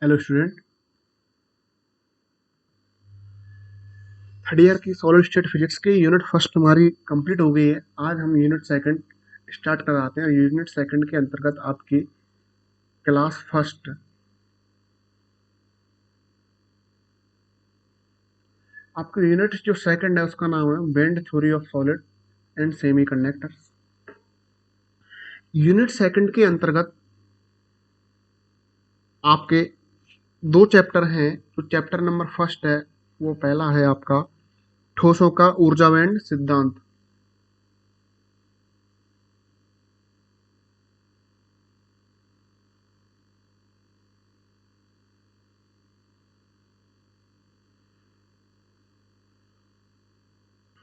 Hello student, third year की solid state physics की unit first हमारी कंप्लीट हो गई है। आज हम यूनिट सेकंड स्टार्ट कराते हैं। यूनिट सेकंड के अंतर्गत आपकी क्लास फर्स्ट आपकी यूनिट जो सेकंड है उसका नाम है band theory of solid and semiconductors. Unit second के अंतर्गत आपके दो चैप्टर हैं। जो चैप्टर नंबर फर्स्ट है वो पहला है आपका ठोसों का ऊर्जा बैंड सिद्धांत।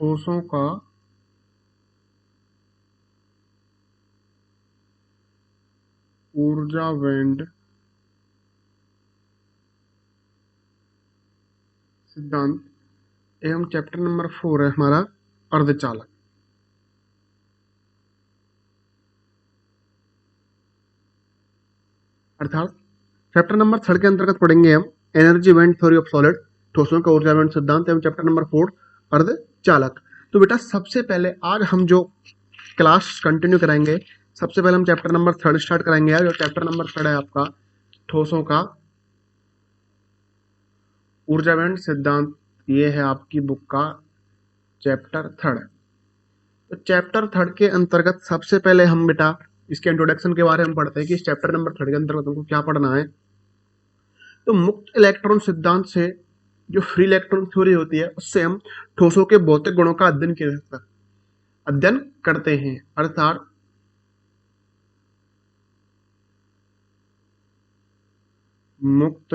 ठोसों का ऊर्जा बैंड सिद्धांत एवं चैप्टर नंबर 4 है हमारा अर्धचालक। अर्थात चैप्टर नंबर 3 के अंतर्गत पढ़ेंगे हम energy band theory of solid, ठोसों का ऊर्जा बैंड सिद्धांत एवं चैप्टर नंबर 4 अर्धचालक। तो बेटा सबसे पहले आज हम जो क्लास कंटिन्यू कराएंगे, सबसे पहले हम चैप्टर नंबर 3 स्टार्ट कराएंगे। आज और चैप्टर नंबर 3 है आपका ठोसों का ऊर्जा बैंड सिद्धांत। ये है आपकी बुक का चैप्टर 3। तो चैप्टर 3 के अंतर्गत सबसे पहले हम बेटा इसके इंट्रोडक्शन के बारे में पढ़ते हैं कि इस चैप्टर नंबर 3 के अंतर्गत हमको क्या पढ़ना है। तो मुक्त इलेक्ट्रॉन सिद्धांत से जो फ्री इलेक्ट्रॉन थ्योरी होती है उससे हम ठोसों के भौतिक गुणों का अध्ययन करते हैं। अर्थात मुक्त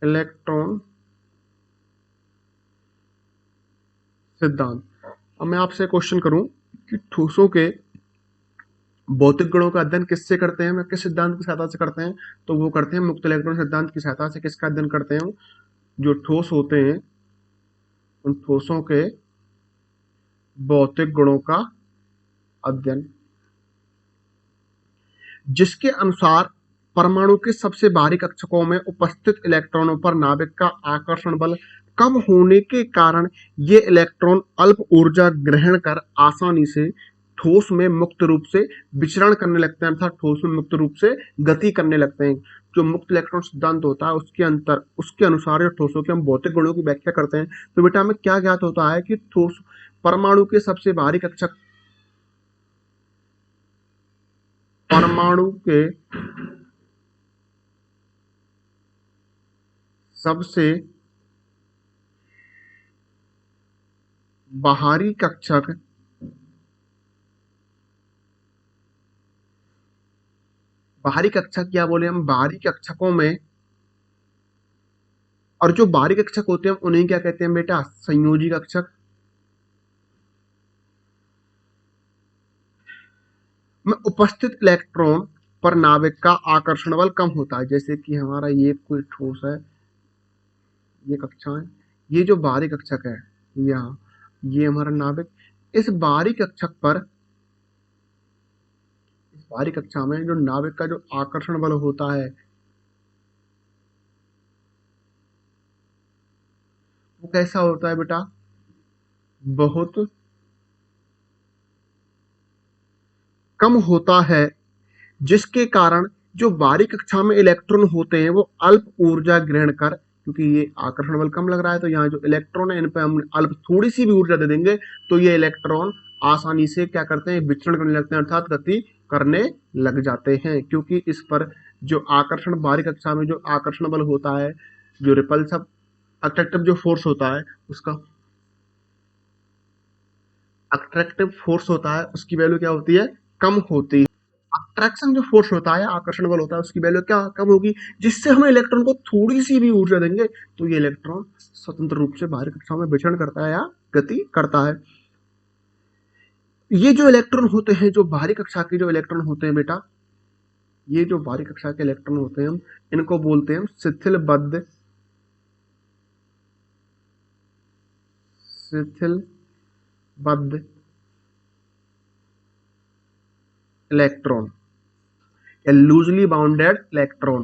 इलेक्ट्रॉन सिद्धांत। अब मैं आपसे क्वेश्चन करूं कि ठोसों के भौतिक गुणों का अध्ययन किससे करते हैं, किस सिद्धांत की सहायता से करते हैं, तो वो करते हैं मुक्त इलेक्ट्रॉन सिद्धांत की सहायता से। किसका अध्ययन करते हैं? जो ठोस होते हैं उन ठोसों के भौतिक गुणों का अध्ययन, जिसके अनुसार परमाणु के सबसे बाहरी कक्षकों में उपस्थित इलेक्ट्रॉनों पर नाभिक का आकर्षण बल कम होने के कारण ये इलेक्ट्रॉन अल्प ऊर्जा ग्रहण कर आसानी से ठोस में मुक्त रूप से विचरण करने लगते हैं, अर्थात ठोस में मुक्त रूप से गति करने लगते हैं। जो मुक्त इलेक्ट्रॉन सिद्धांत होता है उसके अनुसार जो ठोसों के हम भौतिक गुणों की व्याख्या करते हैं। तो बेटा हमें क्या ज्ञात होता है कि ठोस परमाणु के सबसे बाहरी कक्षक परमाणु के सबसे बाहरी कक्षक क्या बोले हम, बाहरी कक्षकों में, और जो बाहरी कक्षक होते हैं उन्हें क्या कहते हैं बेटा? संयोजी कक्षक। में उपस्थित इलेक्ट्रॉन पर नाभिक का आकर्षण बल कम होता है। जैसे कि हमारा ये कोई ठोस है, ये कक्षा है, ये जो बाहरी कक्षक है यहाँ, ये हमारा नाभिक। इस बाहरी कक्षक पर, इस बाहरी कक्षा में जो नाभिक का जो आकर्षण बल होता है वो कैसा होता है बेटा? बहुत कम होता है, जिसके कारण जो बाहरी कक्षा में इलेक्ट्रॉन होते हैं वो अल्प ऊर्जा ग्रहण कर, क्योंकि ये आकर्षण बल कम लग रहा है तो यहाँ जो इलेक्ट्रॉन है इन पे हम अल्प थोड़ी सी भी ऊर्जा दे देंगे तो ये इलेक्ट्रॉन आसानी से क्या करते हैं? विचरण करने लगते हैं, अर्थात गति करने लग जाते हैं। क्योंकि इस पर जो आकर्षण, बाहरी कक्षा में जो आकर्षण बल होता है, जो रिपल्सिव अट्रैक्टिव जो फोर्स होता है उसका, अट्रैक्टिव फोर्स होता है उसकी वैल्यू क्या होती है? कम होती है। अट्रैक्शन जो फोर्स होता है, आकर्षण बल होता है, उसकी वैल्यू क्या कम होगी, जिससे हम इलेक्ट्रॉन को थोड़ी सी भी ऊर्जा देंगे तो ये इलेक्ट्रॉन स्वतंत्र रूप से बाहरी कक्षाओं में विचरण करता है या गति करता है। ये जो इलेक्ट्रॉन होते हैं, जो बाहरी कक्षा के जो इलेक्ट्रॉन होते हैं बेटा, ये जो बाहरी कक्षा के इलेक्ट्रॉन होते हैं हम इनको बोलते हैं शिथिलबद्ध इलेक्ट्रॉन। या लूजली बाउंडेड इलेक्ट्रॉन,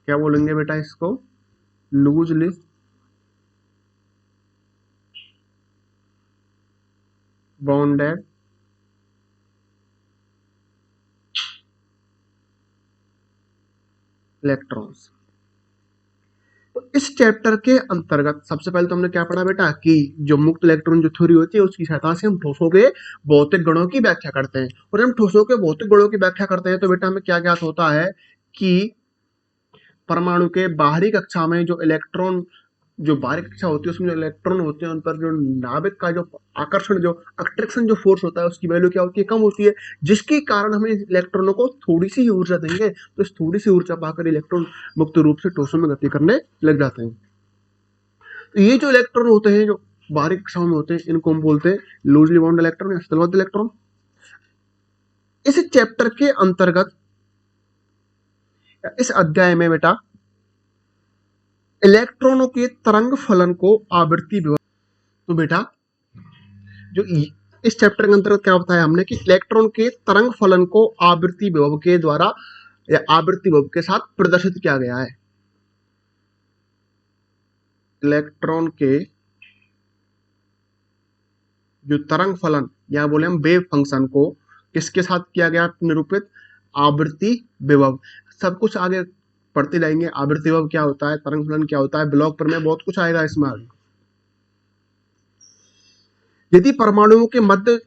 क्या बोलेंगे बेटा इसको, लूजली बाउंडेड इलेक्ट्रॉन्स। तो इस चैप्टर के अंतर्गत सबसे पहले तो हमने क्या पढ़ा बेटा कि जो मुक्त इलेक्ट्रॉन जो थ्योरी होती है उसकी सहायता से हम ठोसों के भौतिक गुणों की व्याख्या करते हैं। और हम ठोसों के भौतिक गुणों की व्याख्या करते हैं तो बेटा हमें क्या ज्ञात होता है कि परमाणु के बाहरी कक्षा में जो इलेक्ट्रॉन, जो बाहरी कक्षा होती है उसमें जो इलेक्ट्रॉन होते हैं उन पर जो नाभिक का जो आकर्षण, जो अट्रैक्शन जो फोर्स होता है उसकी वैल्यू क्या होती है, कम होती है, जिसके कारण हमें इलेक्ट्रॉनों को थोड़ी सी ऊर्जा देंगे तो इस थोड़ी सी ऊर्जा पाकर इलेक्ट्रॉन मुक्त रूप से ठोसों में गति करने लग जाते हैं। तो ये जो इलेक्ट्रॉन होते हैं जो बाहरी कक्षाओं में होते हैं इनको हम बोलते हैं लूजली बाउंड इलेक्ट्रॉन या स्थलबद्ध इलेक्ट्रॉन। इस चैप्टर के अंतर्गत इस अध्याय में बेटा इलेक्ट्रॉनों के तरंग फलन को आवृत्ति विभव, तो बेटा जो इस चैप्टर के अंतर्गत क्या बताया हमने कि इलेक्ट्रॉन के तरंग फलन को आवृत्ति विभव के द्वारा या आवृत्ति विभव के साथ प्रदर्शित किया गया है। इलेक्ट्रॉन के जो तरंग फलन या बोले हम वेव फंक्शन को किसके साथ किया गया निरूपित, आवृत्ति विभव। सब कुछ आगे पढ़ते जाएंगे, आवृत्ति विभव क्या होता है, तरंग फलन क्या होता है, ब्लॉक पर में बहुत कुछ आएगा इसमें आगे। यदि परमाणुओं के मध्य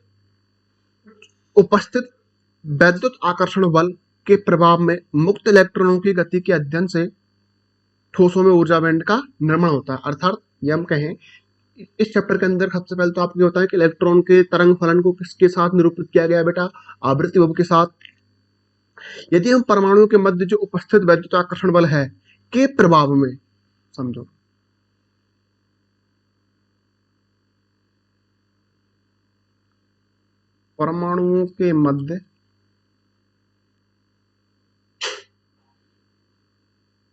उपस्थित वैद्युत आकर्षण बल के प्रभाव में मुक्त इलेक्ट्रॉनों की गति के अध्ययन से ठोसों में ऊर्जा बैंड का निर्माण होता है। अर्थात ये हम कहें इस चैप्टर के अंदर सबसे पहले तो आपको होता है कि इलेक्ट्रॉन के तरंग फलन को किसके साथ निरूपित किया गया बेटा, आवृत्ति विभव के साथ। यदि हम परमाणुओं के मध्य जो उपस्थित वैद्युत आकर्षण बल है के प्रभाव में, समझो परमाणुओं के मध्य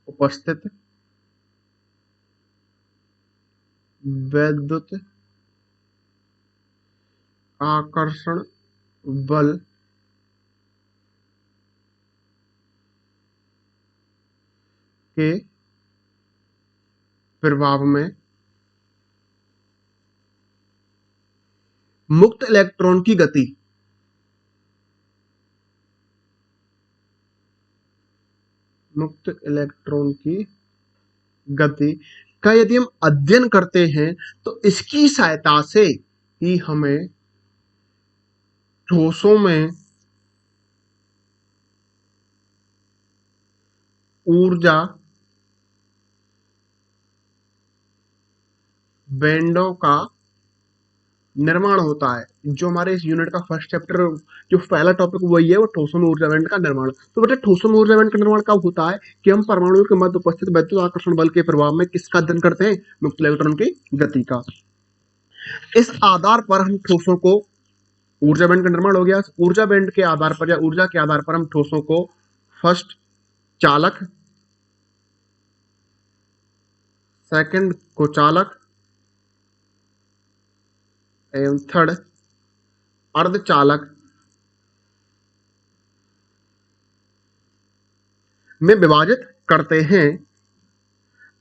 उपस्थित वैद्युत आकर्षण बल के प्रभाव में मुक्त इलेक्ट्रॉन की गति, मुक्त इलेक्ट्रॉन की गति का यदि हम अध्ययन करते हैं तो इसकी सहायता से ही हमें ठोसों में ऊर्जा बैंडों का निर्माण होता है। जो हमारे इस यूनिट का फर्स्ट चैप्टर जो पहला टॉपिक वही है वो ठोसों में ऊर्जा बैंड का निर्माण। तो बेटा ठोसों में ऊर्जा बैंड का निर्माण कब होता है कि हम परमाणुओं के मध्य उपस्थित वैद्युत आकर्षण बल के प्रभाव में किसका अध्ययन करते हैं, मुक्त इलेक्ट्रॉन की गति का। इस आधार पर हम ठोसों को ऊर्जा बैंड का निर्माण हो गया। ऊर्जा बैंड के आधार पर या ऊर्जा के आधार पर हम ठोसों को फर्स्ट चालक, सेकंड कुचालक एवं थर्ड अर्धचालक में विभाजित करते हैं।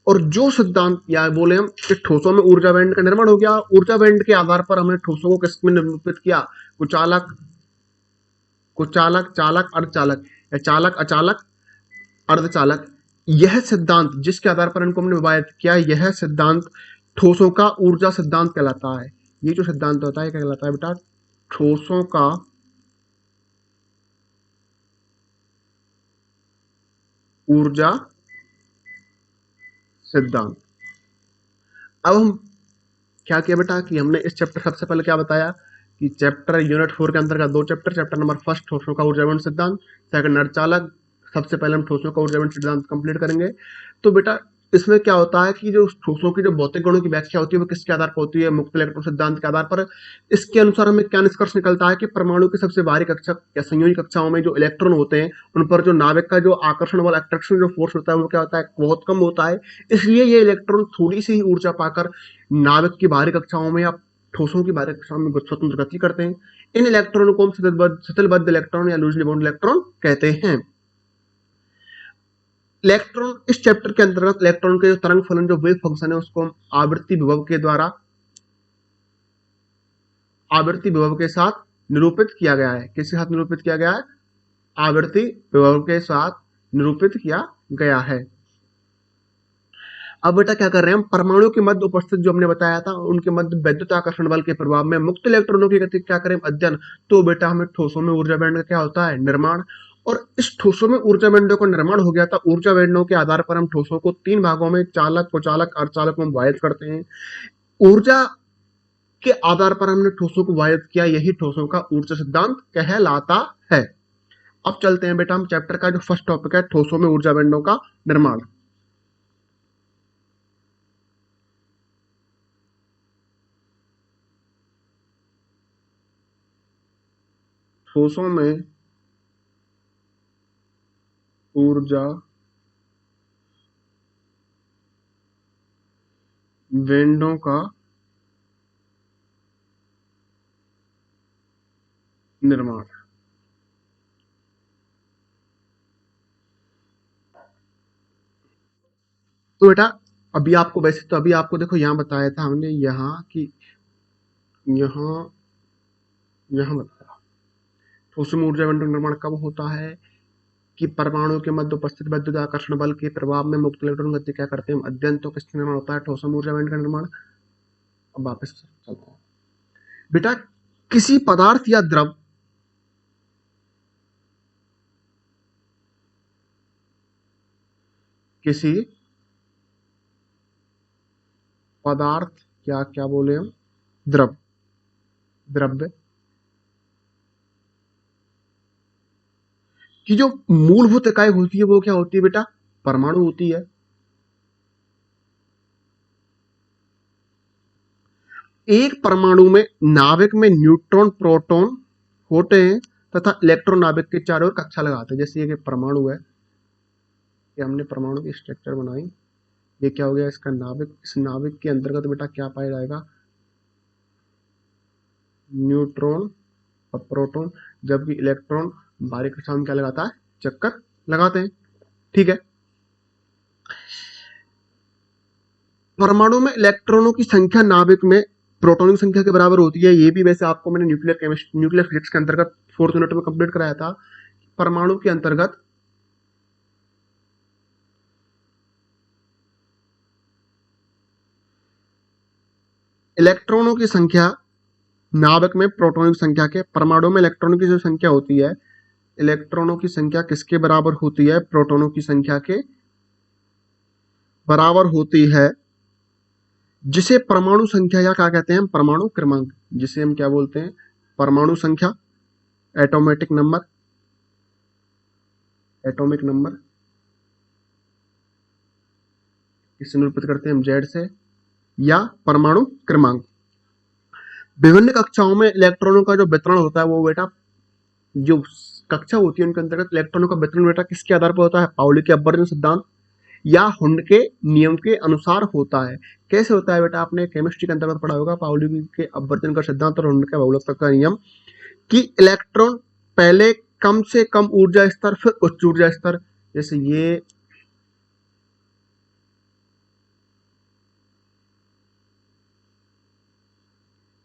और जो सिद्धांत या बोले हम कि ठोसों में ऊर्जा बैंड का निर्माण हो गया, ऊर्जा बैंड के आधार पर हमने ठोसों को किसमें निरूपित किया, कुचालक, कुचालक, चालक, अर्धचालक या चालक, अचालक, अर्धचालक। यह सिद्धांत जिसके आधार पर इनको हमने विभाजित किया, यह सिद्धांत ठोसों का ऊर्जा सिद्धांत कहलाता है। ये जो सिद्धांत होता है क्या कहलाता है बेटा, ठोसों का ऊर्जा सिद्धांत। अब हम क्या किया बेटा कि हमने इस चैप्टर सबसे पहले क्या बताया कि चैप्टर यूनिट 4 के अंतर्गत दो चैप्टर, चैप्टर नंबर फर्स्ट ठोसों का ऊर्जा बैंड सिद्धांत, सेकंड अर्धचालक। सबसे पहले हम ठोसों का ऊर्जा बैंड सिद्धांत कंप्लीट करेंगे। तो बेटा इसमें क्या होता है कि जो ठोसों की जो भौतिक गुणों की व्याख्या होती है वो किसके आधार पर होती है, मुक्त इलेक्ट्रॉन सिद्धांत के आधार पर। इसके अनुसार हमें क्या निष्कर्ष निकलता है कि परमाणु की सबसे बाहरी कक्षा या संयोजी कक्षाओं में जो इलेक्ट्रॉन होते हैं उन पर जो नाभिक का जो आकर्षण वाला अट्रैक्शन जो फोर्स होता है वो क्या होता है, बहुत कम होता है। इसलिए ये इलेक्ट्रॉन थोड़ी सी ही ऊर्जा पाकर नाभिक की बाहरी कक्षाओं में या ठोसों की बाहरी कक्षाओं में स्वतंत्र गति करते हैं। इन इलेक्ट्रॉनों को हम सतलबद्ध इलेक्ट्रॉन या लूजली बाउंड इलेक्ट्रॉन कहते हैं। इलेक्ट्रॉन, इस चैप्टर के अंतर्गत इलेक्ट्रॉन के जो तरंग फलन, जो वेव फंक्शन है, उसको हम आवृत्ति विभव के द्वारा, आवृत्ति विभव के साथ निरूपित किया गया है। किसके साथ निरूपित किया गया है? आवृत्ति विभव के साथ निरूपित किया गया है। अब बेटा क्या कर रहे हैं हम, परमाणु के मध्य उपस्थित जो हमने बताया था, उनके मध्य वैद्युत आकर्षण बल के प्रभाव में मुक्त इलेक्ट्रॉनों की गति क्या करें, अध्ययन। तो बेटा हमें ठोसों में ऊर्जा बैंड का क्या होता है, निर्माण। और इस ठोसों में ऊर्जा बैंडों का निर्माण हो गया था। ऊर्जा बैंडों के आधार पर हम ठोसों को 3 भागों में, चालक, कुचालक, अर्धचालक में विभाजित करते हैं। ऊर्जा के आधार पर हमने ठोसों को विभाजित किया, यही ठोसों का ऊर्जा सिद्धांत कहलाता है। अब चलते हैं बेटा हम चैप्टर का जो फर्स्ट टॉपिक है, ठोसों में ऊर्जा बैंडों का निर्माण। ठोसों में ऊर्जा बैंडों का निर्माण। तो बेटा अभी आपको, वैसे तो अभी आपको देखो यहां बताया था हमने, यहां कि यहां यहां बताया ठोसों में ऊर्जा बैंडों का निर्माण कब होता है कि परमाणु के मध्य उपस्थित वैद्युत आकर्षण बल के प्रभाव में मुक्त इलेक्ट्रॉन गति क्या करते हैं अध्ययन। तो किसका निर्माण होता है, ठोसों में ऊर्जा बैंड का निर्माण। अब वापस चलते हैं बेटा, किसी पदार्थ या द्रव, किसी पदार्थ या क्या बोले हम, द्रव, द्रव्य की जो मूलभूत इकाई होती है वो क्या होती है बेटा, परमाणु होती है। एक परमाणु में, नाभिक में न्यूट्रॉन प्रोटॉन होते हैं तथा इलेक्ट्रॉन नाभिक के चारों ओर कक्षा लगाते हैं। जैसे ये परमाणु है, ये हमने परमाणु की स्ट्रक्चर बनाई, ये क्या हो गया इसका नाभिक। इस नाभिक के अंतर्गत बेटा क्या पाया जाएगा, न्यूट्रॉन और प्रोटॉन, जबकि इलेक्ट्रॉन बाहरी कक्षा में क्या लगाता है, चक्कर लगाते हैं। ठीक है, परमाणु में इलेक्ट्रॉनों की संख्या नाभिक में प्रोटॉनों की संख्या के बराबर होती है। ये भी वैसे आपको मैंने न्यूक्लियर फिजिक्स के अंतर्गत 4th यूनिट में कंप्लीट कराया था। परमाणु के अंतर्गत इलेक्ट्रॉनों की संख्या नाभिक में प्रोटॉनों की संख्या के, परमाणु में इलेक्ट्रॉनों की जो संख्या होती है, इलेक्ट्रॉनों की संख्या किसके बराबर होती है, प्रोटॉनों की संख्या के बराबर होती है, जिसे परमाणु संख्या या क्या कहते हैं, परमाणु क्रमांक, जिसे हम क्या बोलते हैं, परमाणु संख्या, एटॉमिक नंबर, एटॉमिक नंबर इसे निरूपित करते हैं हम जेड से, या परमाणु क्रमांक। विभिन्न कक्षाओं में इलेक्ट्रॉनों का जो वितरण होता है वो बेटा, जो कक्षा होती है उनके अंतर्गत इलेक्ट्रॉनों का वितरण बेटा किसके आधार पर होता है, पाउली के अपवर्जन सिद्धांत या हुंड के नियम के अनुसार होता है। कैसे होता है बेटा, आपने केमिस्ट्री के अंतर्गत पढ़ा होगा, पाउली के अपवर्जन का सिद्धांत और हुंड का बहुलकता का नियम, कि इलेक्ट्रॉन पहले कम से कम ऊर्जा स्तर, फिर उच्च ऊर्जा स्तर। जैसे ये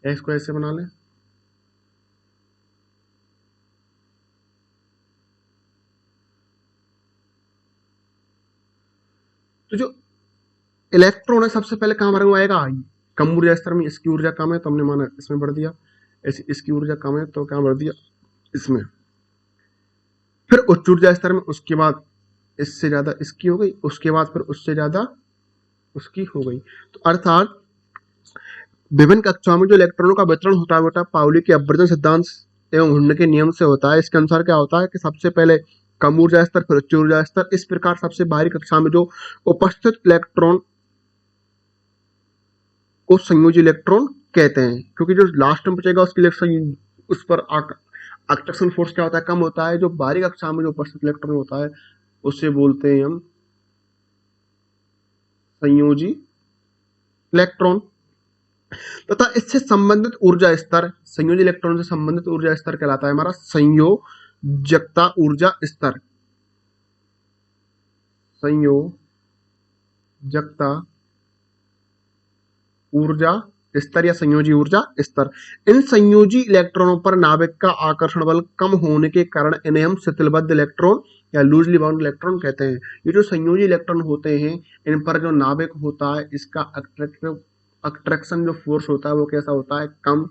इसको ऐसे बना लें, तो जो इलेक्ट्रॉन है सबसे पहले कहां भरा हुआ आएगा, कम ऊर्जा स्तर में। इसकी ऊर्जा कम है तो हमने माना इसमें भर दिया, इसकी ऊर्जा कम है तो क्या भर दिया, इसमें। फिर उच्च ऊर्जा स्तर में, उसके बाद इससे ज्यादा इसकी हो गई, उसके बाद फिर उससे ज्यादा उसकी हो गई। तो अर्थात विभिन्न कक्षाओं में जो इलेक्ट्रॉनों का वितरण होता है बेटा पाउली के अपवर्जन सिद्धांत एवं हुंड के नियम से होता है। इसके अनुसार क्या होता है कि सबसे पहले कम ऊर्जा स्तर, फिर उच्च ऊर्जा स्तर। इस प्रकार सबसे बाहरी कक्षा में जो उपस्थित इलेक्ट्रॉन को संयोजी इलेक्ट्रॉन कहते हैं, क्योंकि जो लास्ट में बचेगा उसके लिए उस पर अट्रैक्शन फोर्स क्या होता है, कम होता है। जो बाहरी कक्षा में जो उपस्थित इलेक्ट्रॉन होता है उसे बोलते हैं हम संयोजी इलेक्ट्रॉन। तथा इससे संबंधित ऊर्जा स्तर, संयोजी इलेक्ट्रॉन से संबंधित ऊर्जा स्तर कहलाता है हमारा संयोजकता ऊर्जा स्तर। संयोजकता ऊर्जा स्तर या संयोजी ऊर्जा स्तर। इन संयोजी इलेक्ट्रॉनों पर नाभिक का आकर्षण बल कम होने के कारण इन्हें हम शिथिलबद्ध इलेक्ट्रॉन या लूजली बाउंड इलेक्ट्रॉन कहते हैं। ये जो संयोजी इलेक्ट्रॉन होते हैं, इन पर जो नाभिक होता है, इसका अट्रैक्शन जो फोर्स होता है वो कैसा होता है, कम।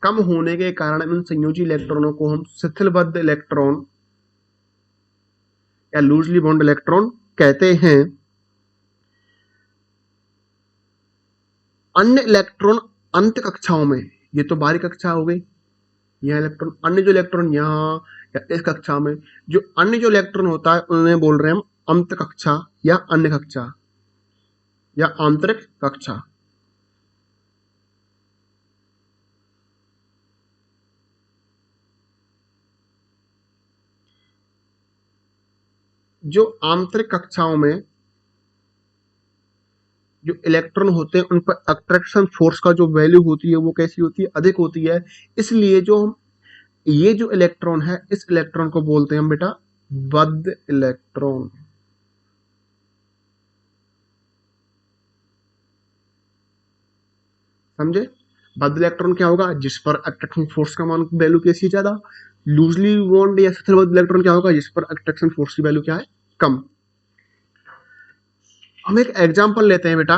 कम होने के कारण इन संयोजी इलेक्ट्रॉनों को हम शिथिलबद्ध इलेक्ट्रॉन या लूजली बाउंड इलेक्ट्रॉन कहते हैं। अन्य इलेक्ट्रॉन अंत कक्षाओं में, ये तो बाहरी कक्षा हो गई, यह इलेक्ट्रॉन, अन्य जो इलेक्ट्रॉन यहाँ या इस कक्षा में, जो अन्य जो इलेक्ट्रॉन होता है उन्हें बोल रहे हैं हम अंत कक्षा या अन्य कक्षा या आंतरिक कक्षा। जो आंतरिक कक्षाओं में जो इलेक्ट्रॉन होते हैं उन पर अट्रैक्शन फोर्स का जो वैल्यू होती है वो कैसी होती है, अधिक होती है। इसलिए जो हम ये जो इलेक्ट्रॉन है, इस इलेक्ट्रॉन को बोलते हैं हम बेटा बद्ध इलेक्ट्रॉन। समझे? बद्ध इलेक्ट्रॉन क्या होगा, जिस पर अट्रैक्शन फोर्स का मान वैल्यू कैसी है, ज्यादा। लूजली बॉन्ड या शिथिलबद्ध इलेक्ट्रॉन क्या होगा, जिस पर अट्रैक्शन फोर्स की वैल्यू क्या है, कम। हम एक एग्जांपल लेते हैं बेटा।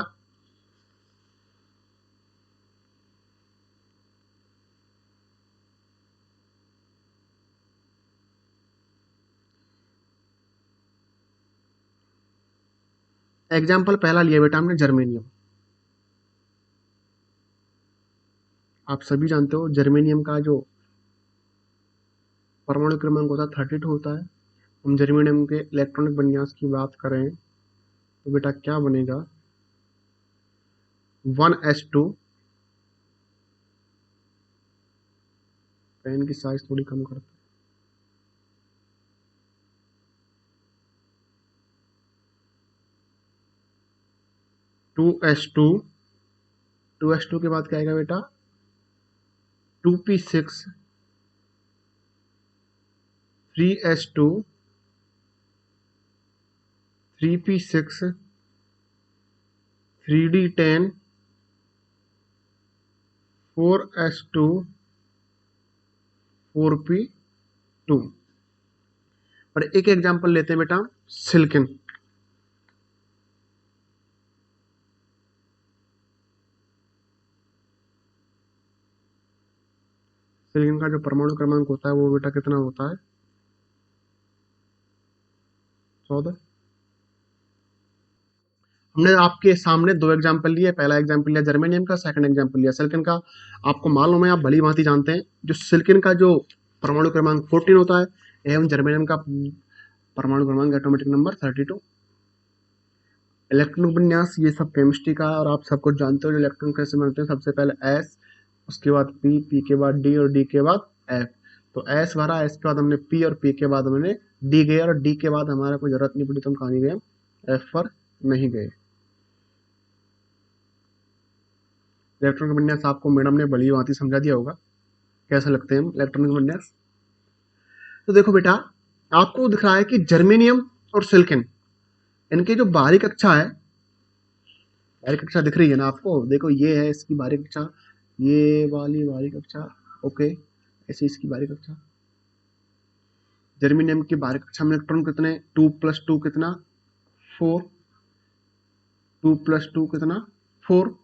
एग्जाम्पल पहला लिया बेटा हमने जर्मेनियम। आप सभी जानते हो जर्मेनियम का जो परमाणु क्रमांक होता है 32 होता है। हम जर्मेनियम के इलेक्ट्रॉनिक विन्यास की बात करें तो बेटा क्या बनेगा, 1s2, पेन की साइज थोड़ी कम करते, 2s2, 2s2 के बाद क्या आएगा बेटा, 2p6, 3s2, 3p6, 3d10, 4s2, 4p2। और एक एग्जांपल लेते हैं बेटा सिलिकॉन। सिलिकॉन का जो परमाणु क्रमांक होता है वो बेटा कितना होता है, 14। हमने आपके सामने दो एग्जांपल लिए, पहला एग्जांपल लिया जर्मेनियम का, सेकंड एग्जांपल लिया सिलिकॉन का। आपको मालूम है, आप भली भांति जानते हैं, जो सिलिकॉन का जो परमाणु क्रमांक 14 होता है एवं जर्मेनियम का परमाणु क्रमांक एटॉमिक नंबर 32। इलेक्ट्रॉन विन्यास ये सब केमिस्ट्री का, और आप सब कुछ जानते हो इलेक्ट्रॉन कैसे बनते हैं। सबसे पहले एस, उसके बाद पी, पी के बाद डी और डी के बाद एफ। तो एस भरा, एस के बाद हमने पी और पी के बाद हमने डी गए, और डी के बाद हमारा कोई जरूरत नहीं पड़ी तो हम कहाँ नहीं गए, एफ पर नहीं गए। इलेक्ट्रॉन का विन्यास आपको मैडम ने बड़ी भांति समझा दिया होगा, कैसे लगते हैं इलेक्ट्रॉन का विन्यास। तो देखो बेटा, आपको दिख रहा है कि जर्मेनियम और सिलिकॉन, इनकी जो बाहरी कक्षा है, बाहरी कक्षा दिख रही है ना आपको, देखो ये है इसकी बाहरी कक्षा, ये वाली बाहरी कक्षा, ओके, ऐसे इसकी बाहरी कक्षा। जर्मेनियम की बाहरी कक्षा में इलेक्ट्रॉन कितने, 2 + 2 कितना, 4, 2 + 2 कितना, 4।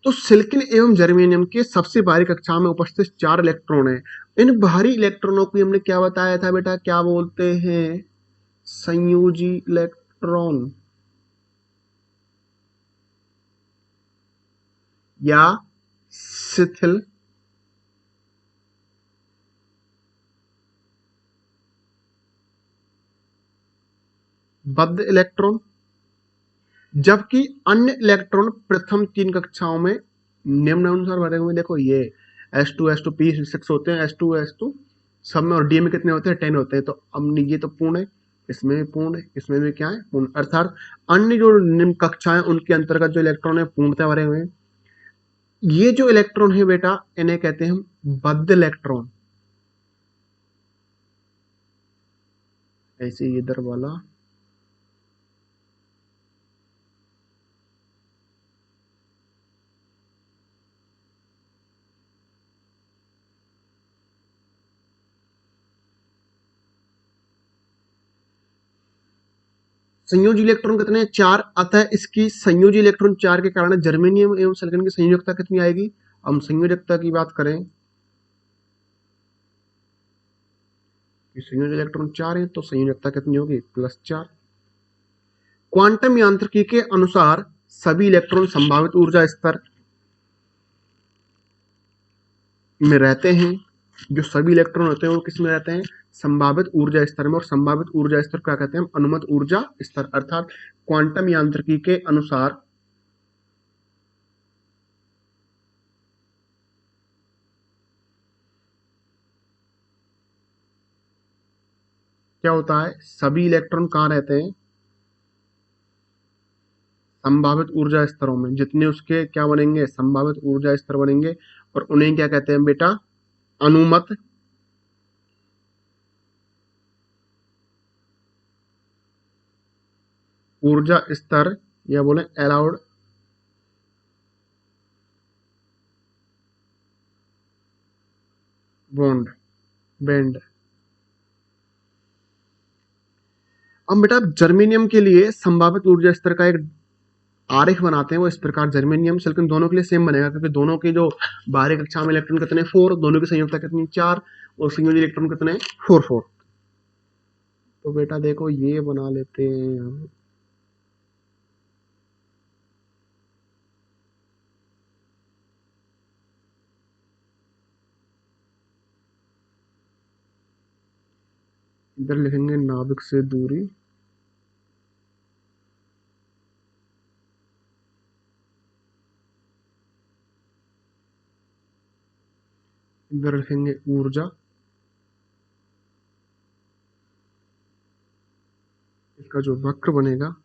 तो सिलिकॉन एवं जर्मेनियम के सबसे बाहरी कक्षा में उपस्थित 4 इलेक्ट्रॉन हैं। इन बाहरी इलेक्ट्रॉनों को हमने क्या बताया था बेटा, क्या बोलते हैं, संयोजी इलेक्ट्रॉन या शिथिल बद्ध इलेक्ट्रॉन। जबकि अन्य इलेक्ट्रॉन प्रथम 3 कक्षाओं में निम्नानुसार भरे हुए। देखो ये S2 P6 होते हैं, S2 सब में, और D में कितने होते हैं, 10 होते हैं। तो हमने ये तो पूर्ण है, इसमें भी पूर्ण है, इसमें भी क्या है, पूर्ण। अर्थात अन्य जो निम्न कक्षाएं उनके अंतर्गत जो इलेक्ट्रॉन है पूर्णतः भरे हुए हैं। ये जो इलेक्ट्रॉन है बेटा, इन्हें कहते हैं हम बद्ध इलेक्ट्रॉन। ऐसे इधर वाला संयोजी इलेक्ट्रॉन कितने हैं, 4। अतः इसकी संयोजी इलेक्ट्रॉन 4 के कारण जर्मेनियम एवं सिलिकॉन की संयोजकता कितनी आएगी। हम संयोजकता की बात करें कि संयोजी इलेक्ट्रॉन 4 है तो संयोजकता कितनी होगी, +4। क्वांटम यांत्रिकी के अनुसार सभी इलेक्ट्रॉन संभावित ऊर्जा स्तर में रहते हैं। जो सभी इलेक्ट्रॉन होते हैं वो किस में रहते हैं, संभावित ऊर्जा स्तर में। और संभावित ऊर्जा स्तर क्या कहते हैं, अनुमत ऊर्जा स्तर। अर्थात क्वांटम यांत्रिकी के अनुसार क्या होता है, सभी इलेक्ट्रॉन कहाँ रहते हैं, संभावित ऊर्जा स्तरों में। जितने उसके क्या बनेंगे, संभावित ऊर्जा स्तर बनेंगे। और उन्हें क्या कहते हैं बेटा, अनुमत ऊर्जा स्तर, या बोले अलाउड बॉन्ड बैंड। अब बेटा जर्मेनियम के लिए संभावित ऊर्जा स्तर का एक आरेख बनाते हैं, वो इस प्रकार जर्मेनियम सिलिकॉन दोनों के लिए सेम बनेगा, क्योंकि दोनों के जो बाहरी कक्षा में इलेक्ट्रॉन कितने 4, दोनों की संयोजकता कितनी 4, और संयोजी इलेक्ट्रॉन कितने 4 4। तो बेटा देखो ये बना लेते हैं हम। इधर लिखेंगे नाभिक से दूरी, इधर लिखेंगे ऊर्जा, इसका जो वक्र बनेगा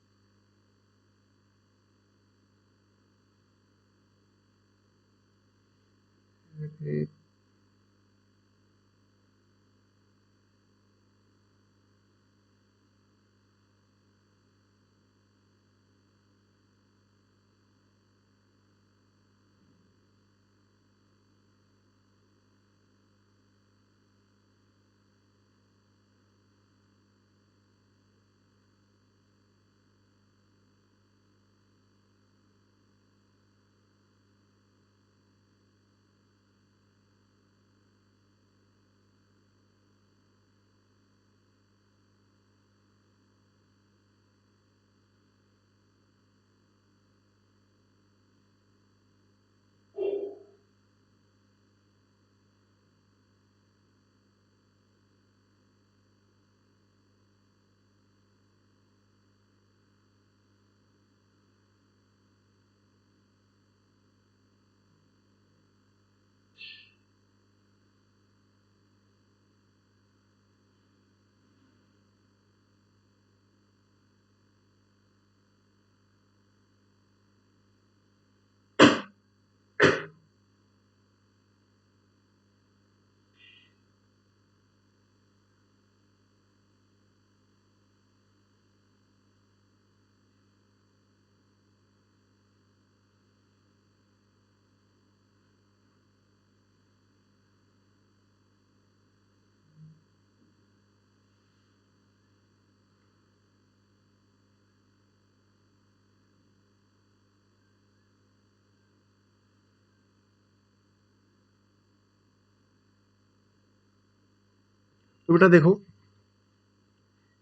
तो बेटा देखो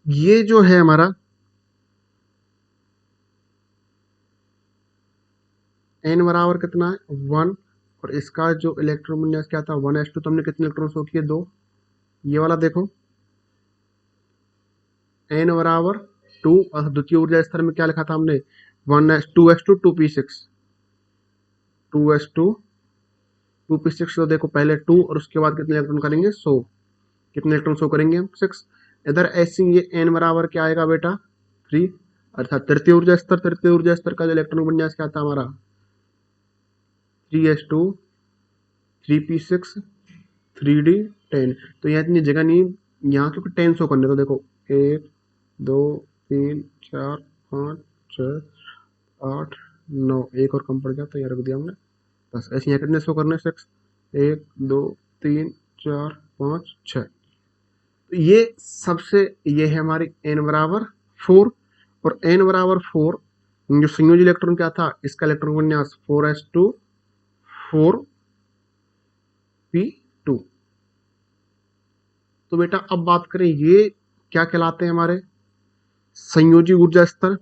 ये जो है हमारा n बराबर कितना है 1, और इसका जो इलेक्ट्रॉन विन्यास क्या था 1s2, तो हमने कितने इलेक्ट्रॉन शो किए 2। ये वाला देखो n बराबर 2, और द्वितीय ऊर्जा स्तर में क्या लिखा था हमने 2s2 2p6, 2s2 2p6। तो देखो पहले 2 और उसके बाद कितने इलेक्ट्रॉन करेंगे 100, कितने इलेक्ट्रॉन शो करेंगे हम 6। इधर ऐसे ये n बराबर क्या आएगा बेटा 3, अर्थात तृतीय ऊर्जा स्तर का जो इलेक्ट्रॉन विन्यास क्या था हमारा 3s2 3p6 3d10। तो यहाँ इतनी जगह नहीं, यहाँ क्योंकि 10 शो करने, तो देखो 1 2 3 4 5 6 8 9, एक और कम पड़ गया तो यहाँ रख दिया हमने, बस ऐसे यहाँ कितने शो करने 6 1 2 3 4 5 6। तो ये सबसे, ये है हमारी n बराबर 4, और n बराबर 4 जो संयोजी इलेक्ट्रॉन क्या था, इसका इलेक्ट्रॉन विन्यास 4s2 4p2। तो बेटा अब बात करें ये क्या कहलाते हैं हमारे संयोजी ऊर्जा स्तर।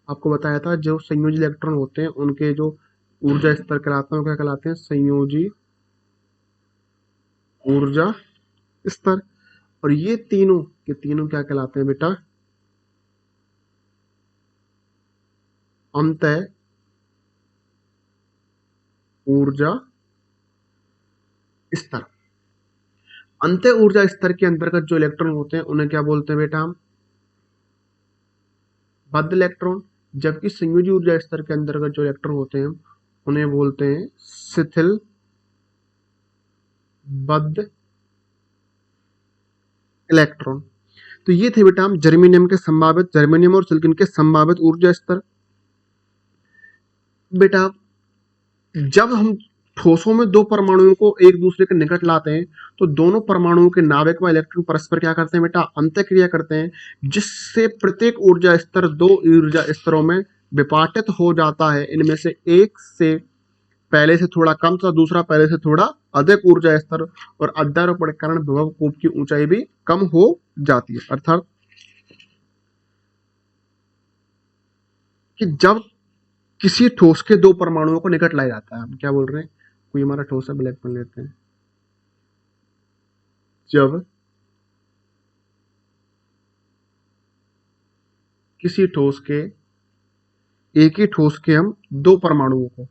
आपको बताया था जो संयोजी इलेक्ट्रॉन होते हैं उनके जो ऊर्जा स्तर कहलाते हैं, क्या कहलाते हैं संयोजी ऊर्जा स्तर। और ये तीनों के तीनों क्या कहलाते हैं बेटा अंतः ऊर्जा स्तर। अंतः ऊर्जा स्तर के अंतर्गत जो इलेक्ट्रॉन होते हैं उन्हें क्या बोलते हैं बेटा हम बद्ध इलेक्ट्रॉन, जबकि संयोजी ऊर्जा स्तर के अंतर्गत जो इलेक्ट्रॉन होते हैं उन्हें बोलते हैं शिथिल बद्ध इलेक्ट्रॉन। तो ये थे बेटा हम जर्मेनियम और सिलिकॉन के संभावित ऊर्जा स्तर। बेटा जब हम ठोसों में दो परमाणुओं को एक दूसरे के निकट लाते हैं तो दोनों परमाणुओं के नाभिक व इलेक्ट्रॉन परस्पर क्या करते हैं बेटा अंतःक्रिया करते हैं, जिससे प्रत्येक ऊर्जा स्तर दो ऊर्जा स्तरों में विपाटित हो जाता है। इनमें से एक से पहले से थोड़ा कम था, दूसरा पहले से थोड़ा अधिक ऊर्जा स्तर, और अध्यारोपण के कारण विभव कूप की ऊंचाई भी कम हो जाती है। अर्थात कि जब किसी ठोस के दो परमाणुओं को निकट लाया जाता है, हम क्या बोल रहे हैं, कोई हमारा ठोस है, ब्लैक पेन लेते हैं, जब किसी ठोस के एक ही ठोस के हम दो परमाणुओं को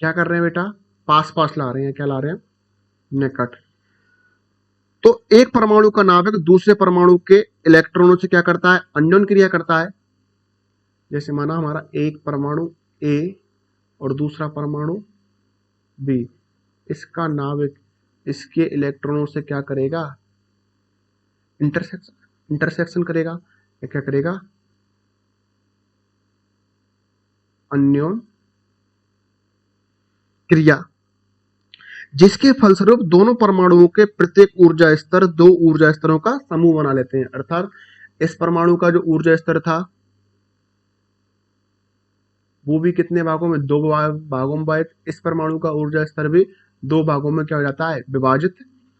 क्या कर रहे हैं बेटा पास पास ला रहे हैं, क्या ला रहे हैं निकट, तो एक परमाणु का नाभिक दूसरे परमाणु के इलेक्ट्रॉनों से क्या करता है अन्योन क्रिया करता है। जैसे माना हमारा एक परमाणु ए और दूसरा परमाणु बी, इसका नाभिक इसके इलेक्ट्रॉनों से क्या करेगा इंटरसेक्शन करेगा, या क्या करेगा अन्योन क्रिया, जिसके फलस्वरूप दोनों परमाणुओं के प्रत्येक ऊर्जा स्तर दो ऊर्जा स्तरों का समूह बना लेते हैं। अर्थात इस परमाणु का जो ऊर्जा स्तर था वो भी कितने भागों में दो भागों में विभाजित, इस परमाणु का ऊर्जा स्तर भी दो भागों में क्या हो जाता है विभाजित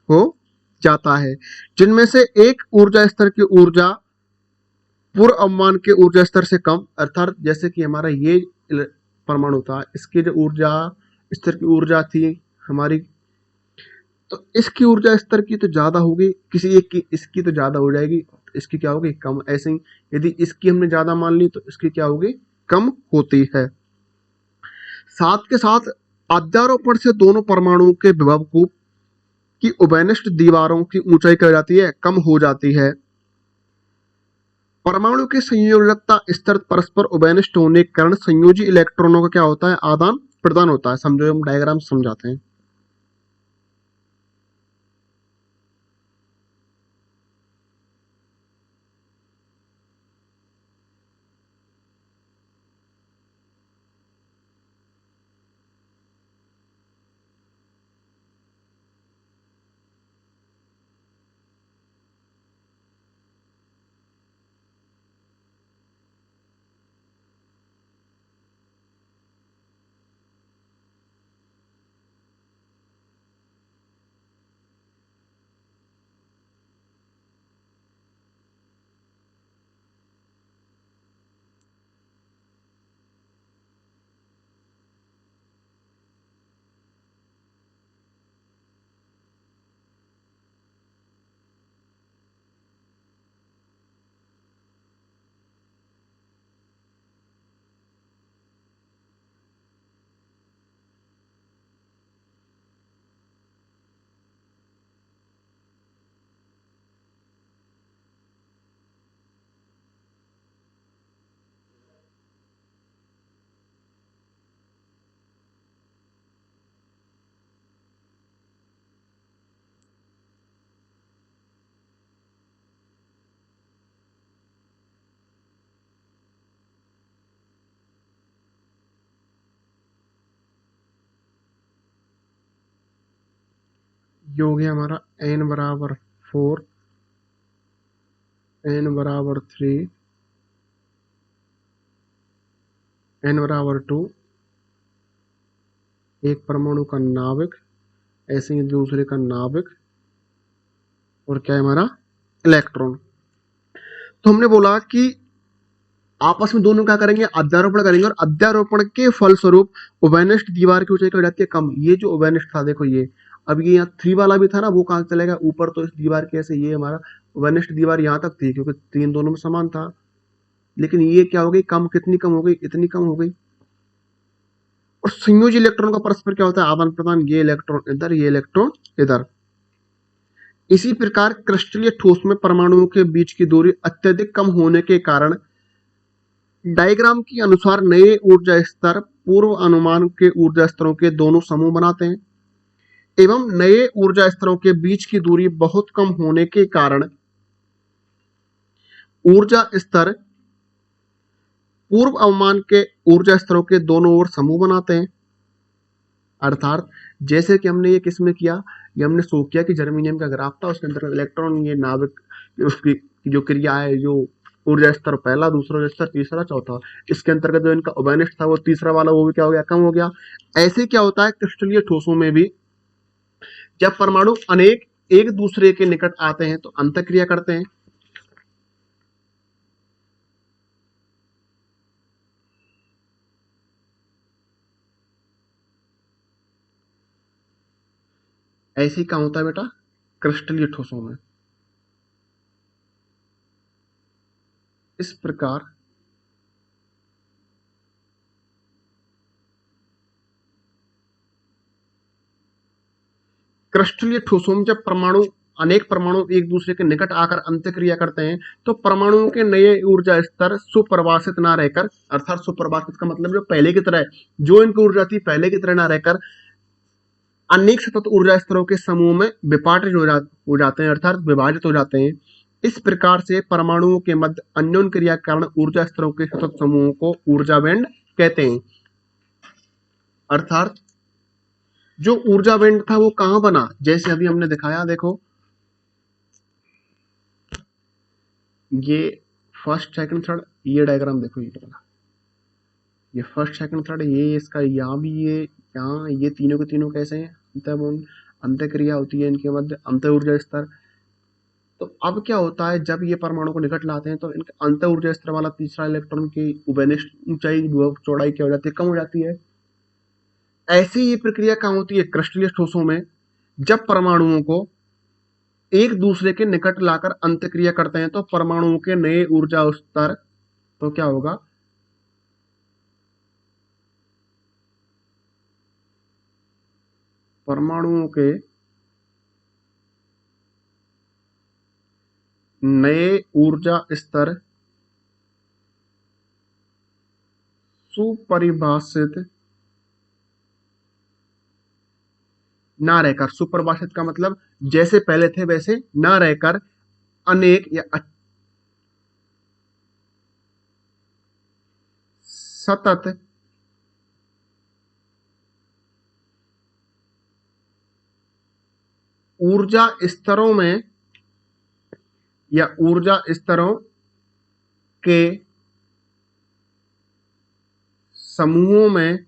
हो जाता है, जिनमें से एक ऊर्जा स्तर की ऊर्जा पूर्व अवमान के ऊर्जा स्तर से कम, अर्थात जैसे कि हमारा ये परमाणु था इसकी जो ऊर्जा स्तर की ऊर्जा थी हमारी, तो इसकी ऊर्जा स्तर की तो ज्यादा होगी, किसी एक की इसकी तो ज्यादा हो जाएगी, इसकी क्या होगी कम। ऐसे ही यदि इसकी हमने ज्यादा मान ली तो इसकी क्या होगी कम होती है। साथ के साथ अध्यारोपण से दोनों परमाणुओं के विभव कूप की उभयनिष्ठ दीवारों की ऊंचाई क्या हो जाती है कम हो जाती है। परमाणु के संयोजकता स्तर परस्पर उभयनिष्ठ होने के कारण संयोजी इलेक्ट्रॉनों का क्या होता है आदान प्रदान होता है। समझो हम डायग्राम समझाते हैं। ये हो गया हमारा n बराबर 4, n बराबर 3, n बराबर 2, एक परमाणु का नाभिक, ऐसे ही दूसरे का नाभिक, और क्या है हमारा इलेक्ट्रॉन। तो हमने बोला कि आपस में दोनों क्या करेंगे, अध्यारोपण करेंगे, और अध्यारोपण के फलस्वरूप उभयनिष्ठ दीवार की ऊंचाई क्या हो जाती है, कम। ये जो उभयनिष्ठ था, देखो ये, अब ये यहाँ 3 वाला भी था ना, वो कहाँ चलेगा ऊपर, तो इस दीवार के ऐसे ये हमारा उभयनिष्ठ दीवार यहाँ तक थी, क्योंकि 3 दोनों में समान था। लेकिन ये क्या हो गई, कम। कितनी कम हो गई, इतनी कम हो गई। और संयोजी इलेक्ट्रॉन का परस्पर क्या होता है, आदान प्रदान, ये इलेक्ट्रॉन इधर, ये इलेक्ट्रॉन इधर। इसी प्रकार क्रिस्टलीय ठोस में परमाणुओं के बीच की दूरी अत्यधिक कम होने के कारण डायग्राम के अनुसार नए ऊर्जा स्तर पूर्व अनुमान के ऊर्जा स्तरों के दोनों समूह बनाते हैं, एवं नए ऊर्जा स्तरों के बीच की दूरी बहुत कम होने के कारण ऊर्जा स्तर पूर्व अनुमान के ऊर्जा स्तरों के दोनों ओर समूह बनाते हैं। अर्थात जैसे कि हमने ये किसमें किया, ये हमने शो किया कि जर्मेनियम का ग्राफ था, उसके अंदर इलेक्ट्रॉन, ये नाभिक, उसकी जो क्रिया है, जो ऊर्जा स्तर पहला, दूसरा ऊर्जा स्तर, तीसरा, चौथा, इसके अंतर्गत जो इनका उभयनिष्ठ था वो तीसरा वाला, वो भी क्या हो गया, कम हो गया। ऐसे क्या होता है क्रिस्टलीय ठोसों में भी, जब परमाणु अनेक एक दूसरे के निकट आते हैं तो अंतःक्रिया करते हैं। ऐसे क्या होता है बेटा क्रिस्टलीय ठोसों में। इस प्रकार क्रिस्टलीय ठोसों में जब अनेक परमाणु एक दूसरे के निकट आकर अंतःक्रिया करते हैं तो परमाणुओं के नए ऊर्जा स्तर सुप्रवासित ना रहकर, अर्थात सुप्रवासित का मतलब जो पहले की तरह, जो इनकी ऊर्जा थी पहले की तरह ना रहकर अनेक सतत ऊर्जा स्तरों के समूह में विपाटित हो जाते हैं, अर्थात विभाजित हो जाते हैं। इस प्रकार से परमाणुओं के मध्य अन्योन क्रिया के कारण ऊर्जा स्तरों के सतत समूहों को ऊर्जा बैंड कहते हैं। अर्थात जो ऊर्जा बैंड था वो कहां बना, जैसे अभी हमने दिखाया, देखो ये फर्स्ट सेकंड थर्ड, ये डायग्राम देखो, ये फर्स्ट सेकंड थर्ड, ये इसका यहाँ भी, ये यहाँ, ये तीनों के तीनों कैसे हैं, तब अंत क्रिया होती है इनके मध्य, अंत ऊर्जा स्तर। तो अब क्या होता है, जब ये परमाणु को निकट लाते हैं तो इनके अंत ऊर्जा स्तर वाला तीसरा इलेक्ट्रॉन की उभयनिष्ठ ऊंचाई, चौड़ाई क्या हो जाती है, कम हो जाती है। ऐसी ये प्रक्रिया कहाँ होती है, क्रिस्टलीय ठोसों में, जब परमाणुओं को एक दूसरे के निकट लाकर अंतःक्रिया करते हैं तो परमाणुओं के नए ऊर्जा स्तर, तो क्या होगा, परमाणुओं के नए ऊर्जा स्तर सुपरिभाषित ना रहकर, सुपरिभाषित का मतलब जैसे पहले थे वैसे ना रहकर अनेक या सतत ऊर्जा स्तरों में या ऊर्जा स्तरों के समूहों में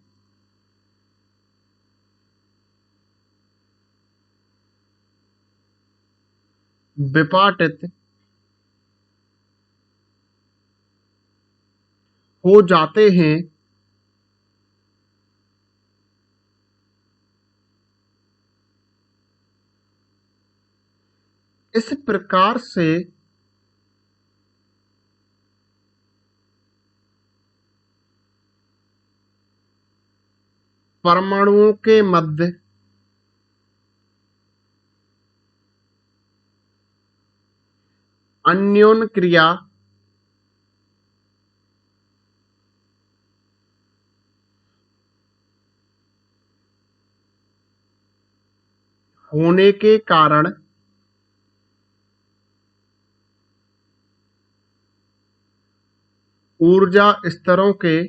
विपाटित हो जाते हैं। इस प्रकार से परमाणुओं के मध्य अन्योन क्रिया होने के कारण ऊर्जा स्तरों के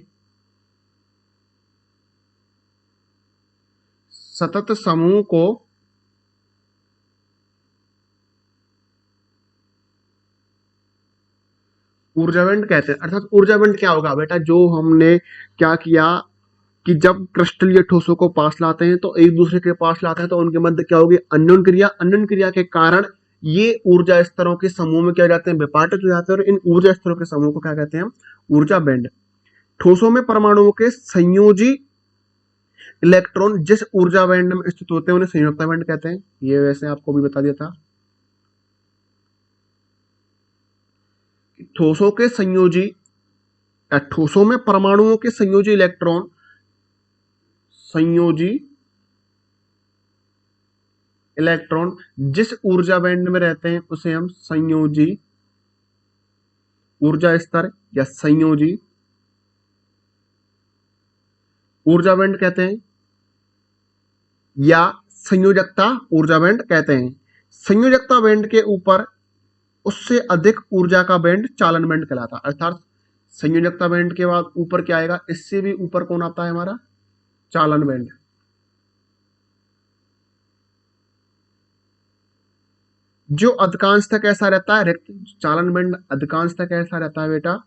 सतत समूह को ऊर्जा बैंड कहते हैं। अर्थात ऊर्जा बैंड क्या होगा बेटा, जो हमने क्या किया कि जब क्रिस्टल या ठोसों को पास लाते हैं तो एक दूसरे के पास लाते हैं तो उनके मध्य क्या होगी, अन्योन क्रिया। अन्योन क्रिया के कारण ये ऊर्जा स्तरों के समूह में क्या जाते हैं, विपाटित हो जाते हैं, और इन ऊर्जा स्तरों के समूह को क्या कहते हैं हम, ऊर्जा बैंड। ठोसों में परमाणुओं के संयोजी इलेक्ट्रॉन जिस ऊर्जा बैंड में स्थित होते हैं उन्हें संयोजकता बैंड कहते हैं। ये वैसे आपको भी बता दिया था। ठोसों के संयोजी, ठोसों में परमाणुओं के संयोजी इलेक्ट्रॉन, संयोजी इलेक्ट्रॉन जिस ऊर्जा बैंड में रहते हैं उसे हम संयोजी ऊर्जा स्तर या संयोजी ऊर्जा बैंड कहते हैं, या संयोजकता ऊर्जा बैंड कहते हैं। संयोजकता बैंड के ऊपर उससे अधिक ऊर्जा का बैंड चालन बैंड कहलाता है। अर्थात संयोजकता बैंड के बाद ऊपर क्या आएगा, इससे भी ऊपर कौन आता है हमारा, चालन बैंड। जो अधिकांशतः कैसा रहता है, रिक्त। चालन बैंड अधिकांशतः कैसा रहता है बेटा,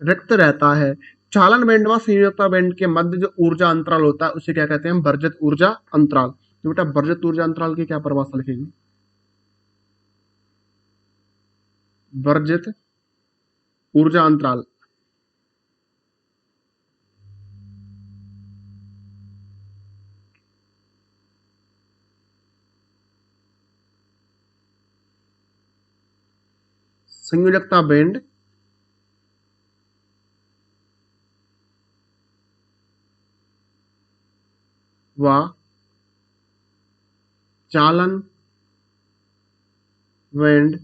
रिक्त रहता है। चालन बैंड व संयोजकता बैंड के मध्य जो ऊर्जा अंतराल होता है उसे क्या कहते हैं हम, वर्जित ऊर्जा अंतराल। तो बेटा वर्जित ऊर्जा अंतराल की क्या परिभाषा लिखेगी, वर्जित ऊर्जा अंतराल। संयोजकता बैंड व चालन बैंड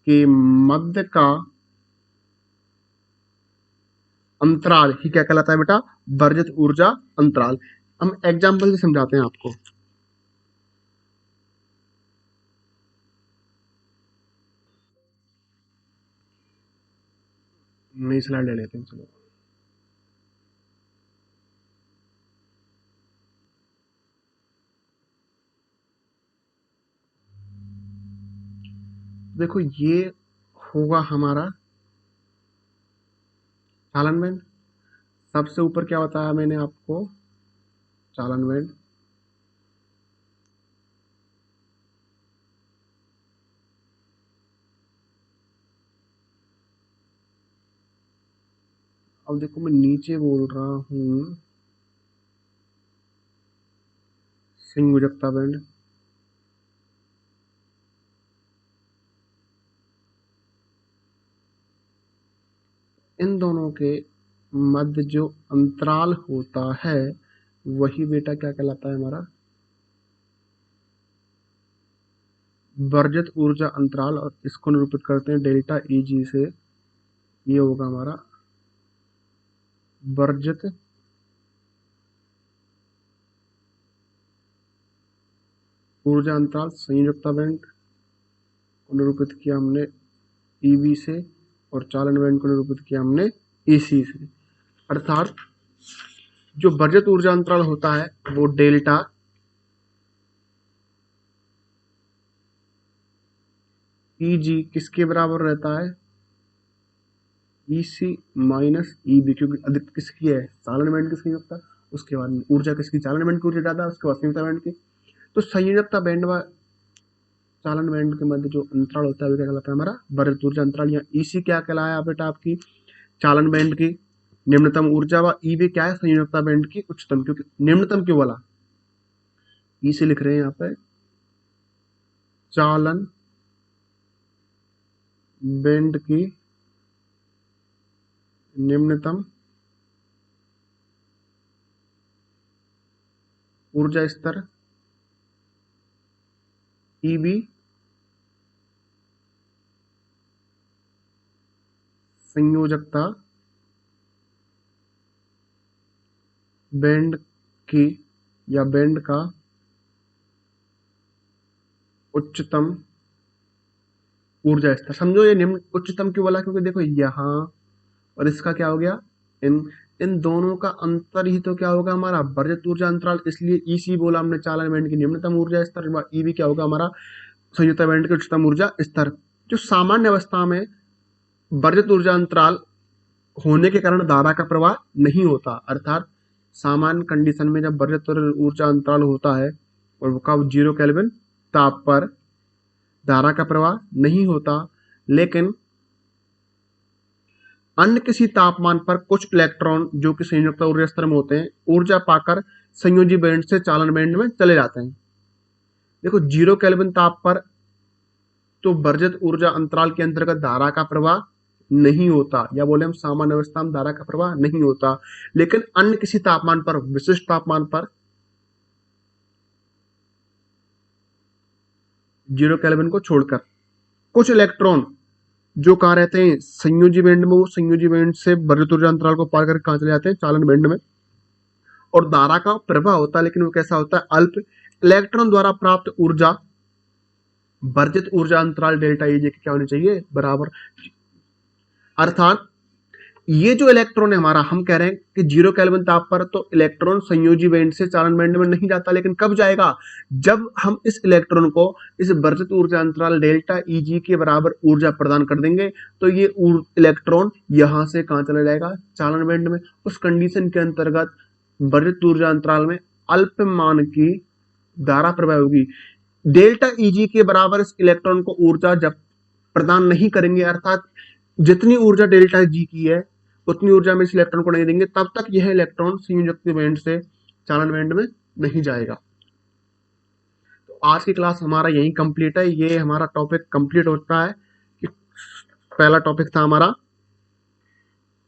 के मध्य का अंतराल ही क्या कहलाता है बेटा, वर्जित ऊर्जा अंतराल। हम एग्जाम्पल से समझाते हैं आपको। नई स्लाइड ले लेते हैं, चलो। देखो ये होगा हमारा चालन बैंड। सबसे ऊपर क्या बताया मैंने आपको, चालन बैंड। अब देखो मैं नीचे बोल रहा हूं संयोजकता बैंड। इन दोनों के मध्य जो अंतराल होता है वही बेटा क्या कहलाता है हमारा, वर्जित ऊर्जा अंतराल। और इसको निरूपित करते हैं डेल्टा ई जी से। ये होगा हमारा वर्जित ऊर्जा अंतराल। संयोजकता बैंड को निरूपित किया हमने ईबी से, और चालन बैंड को निरूपित किया हमने ईसी से। अर्थात जो वर्जित ऊर्जा अंतराल होता है वो डेल्टा ईजी किसके बराबर रहता है, ईसी माइनस ईबी, क्योंकि अधिक किसकी है, चालन बैंड की संयोजकता, उसके बाद ऊर्जा किसकी, चालन बैंड की ऊर्जा ज्यादा है, उसके बाद संयोजकता बैंड की। तो संयोजकता बैंड व चालन बैंड के मध्य जो अंतराल होता है वो क्या कहलाता है हमारा, वर्जित ऊर्जा अंतराल। या ईसी क्या कहलाया बेटा आपकी, चालन बैंड की निम्नतम ऊर्जा, व ईबी क्या है, संयोजकता बैंड की उच्चतम। क्योंकि निम्नतम क्यों बोला, ईसी लिख रहे हैं यहाँ पे, चालन बैंड की निम्नतम ऊर्जा स्तर, ईबी संयोजकता बैंड की या बैंड का उच्चतम ऊर्जा स्तर। समझो ये निम्न उच्चतम क्यों बोला, क्योंकि देखो यहाँ और इसका क्या हो गया, इन इन दोनों का अंतर ही तो क्या होगा हमारा वर्जित ऊर्जा अंतराल, इसलिए ईसी बोला हमने चालन बैंड की निम्नतम ऊर्जा स्तर, ई भी क्या होगा हमारा संयुक्त बैंड की उच्चतम ऊर्जा स्तर। जो सामान्य अवस्था में वर्जित ऊर्जा अंतराल होने के कारण धारा का प्रवाह नहीं होता, अर्थात सामान्य कंडीशन में जब वर्जित ऊर्जा अंतराल होता है और वो कब 0 केल्विन ताप पर धारा का प्रवाह नहीं होता, लेकिन अन्य किसी तापमान पर कुछ इलेक्ट्रॉन जो कि संयुक्त ऊर्जा स्तर में होते हैं ऊर्जा पाकर संयोजी बैंड से चालन बैंड में चले जाते हैं। देखो 0 केल्विन ताप पर तो वर्जित ऊर्जा अंतराल के अंतर्गत धारा का प्रवाह नहीं होता, या बोले हम सामान्य अवस्था में धारा का प्रवाह नहीं होता, लेकिन अन्य किसी तापमान पर, विशिष्ट तापमान पर 0 केल्विन को छोड़कर कुछ इलेक्ट्रॉन जो कहाँ रहते हैं संयोजी बैंड में, वो संयोजी बैंड से वर्जित ऊर्जा अंतराल को पार करके कहाँ चले जाते हैं चालन बैंड में, और धारा का प्रवाह होता है, लेकिन वो कैसा होता है अल्प। इलेक्ट्रॉन द्वारा प्राप्त ऊर्जा वर्जित ऊर्जा अंतराल डेल्टा ई जे क्या होनी चाहिए बराबर, अर्थात ये जो इलेक्ट्रॉन है हमारा, हम कह रहे हैं कि 0 केल्विन ताप पर तो इलेक्ट्रॉन संयोजी बैंड से चालन बैंड में नहीं जाता, लेकिन कब जाएगा जब हम इस इलेक्ट्रॉन को इस वर्जित ऊर्जा अंतराल डेल्टा ईजी के बराबर ऊर्जा प्रदान कर देंगे, तो ये इलेक्ट्रॉन यहां से कहां चला जाएगा चालन बैंड में। उस कंडीशन के अंतर्गत वर्जित ऊर्जा अंतराल में अल्प मान की धारा प्रवाह होगी। डेल्टा ईजी के बराबर इस इलेक्ट्रॉन को ऊर्जा जब प्रदान नहीं करेंगे, अर्थात जितनी ऊर्जा डेल्टा जी की है उतनी ऊर्जा में इस इलेक्ट्रॉन को नहीं देंगे, तब तक यह इलेक्ट्रॉन संयुक्त बैंड से चालन बैंड में नहीं जाएगा। तो आज की क्लास हमारा यही कंप्लीट है। ये हमारा टॉपिक कंप्लीट होता है कि पहला टॉपिक था हमारा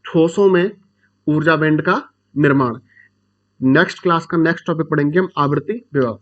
ठोसों में ऊर्जा बैंड का निर्माण। नेक्स्ट क्लास का नेक्स्ट टॉपिक पढ़ेंगे हम आवृत्ति विभव।